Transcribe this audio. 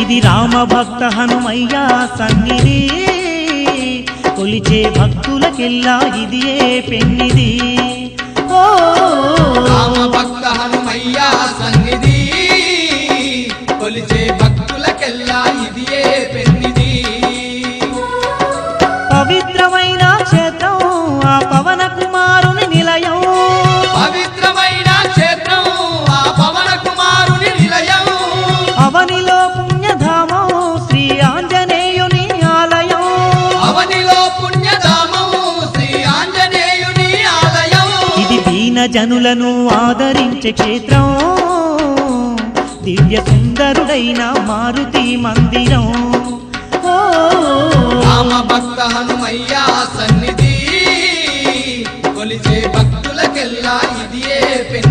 ఇది రామ భక్త హనుమయ్య సన్నిధి కొలిచే భక్తులకెల్లా ఇదియే పెన్నిది ఓ రామ భక్త హనుమయ్య సన్నిధి కొలిచే భక్తులకెల్లా ఇదియే పెన్నిది పవిత్రమైన క్షేత్రం ఆ పవన కుమారుని నిలయం పవిత్రమైన క్షేత్రం ఆ పవన కుమారుని నిలయం అవనిలో పుణ్యధామం శ్రీ ఆంజనేయుని ఆలయం అవనిలో పుణ్యధామం శ్రీ ఆంజనేయుని ఆలయం ఇది దీన జనులను ఆదరించే క్షేత్రం దివ్య సుందరుడైన మారుతి మందిరం ఓ రామ భక్త హనుమయ్య సన్నిధి కొలిచే భక్తులకెల్లా ఇదియే పెన్నిది